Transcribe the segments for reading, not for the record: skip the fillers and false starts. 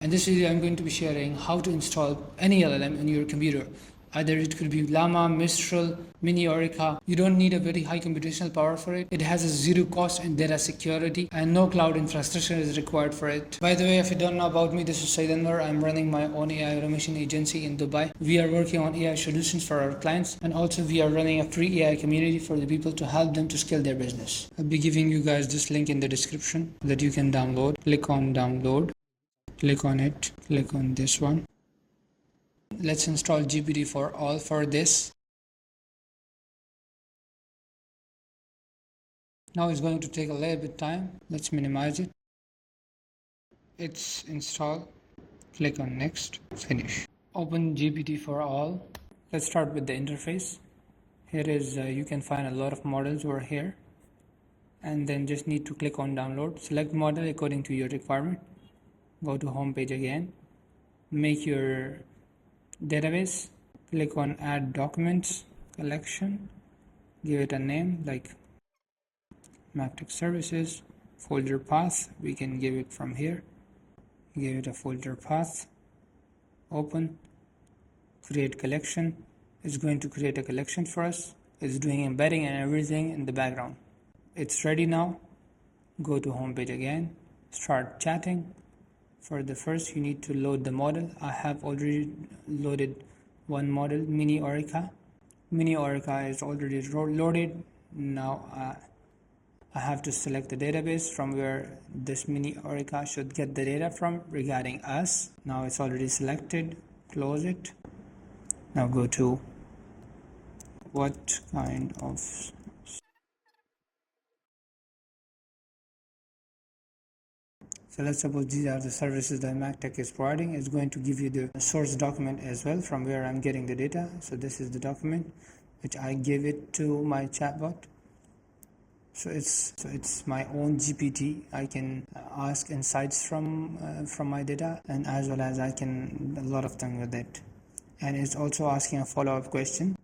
In this video, I'm going to be sharing how to install any LLM in your computer. Either it could be LLaMA, Mistral, Mini-Eureka. You don't need a very high computational power for it. It has a zero cost in data security and no cloud infrastructure is required for it. By the way, if you don't know about me, this is Said Anwar. I'm running my own AI automation agency in Dubai. We are working on AI solutions for our clients, and also we are running a free AI community for the people to help them to scale their business. I'll be giving you guys this link in the description that you can download. Click on download. Click on it, click on this one. Let's install GPT for all for this. Now it's going to take a little bit time. Let's minimize it. It's installed. Click on next, finish. Open GPT for all. Let's start with the interface. Here is you can find a lot of models over here, and then just need to click on download. Select model according to your requirement. Go to home page again, make your database, click on add documents collection, give it a name like Magtech services, folder path, we can give it from here, give it a folder path, open, create collection. It's going to create a collection for us. It's doing embedding and everything in the background. It's ready now. Go to home page again, start chatting. For the first, you need to load the model. I have already loaded one model, Mini-Eureka. Mini-Eureka is already loaded. Now I have to select the database from where this Mini-Eureka should get the data from regarding us. Now it's already selected. Close it. Now go to what kind of So let's suppose these are the services that Magtech is providing. It's going to give you the source document as well from where I'm getting the data. So this is the document which I give it to my chatbot. So it's my own GPT. I can ask insights from my data, and as well as I can do a lot of things with it. And it's also asking a follow-up question.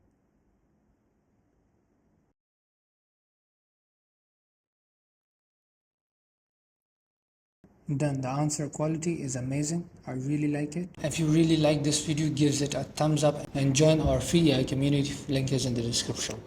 Done. The answer quality is amazing. I really like it. If you really like this video, give it a thumbs up and join our free AI community. Link is in the description.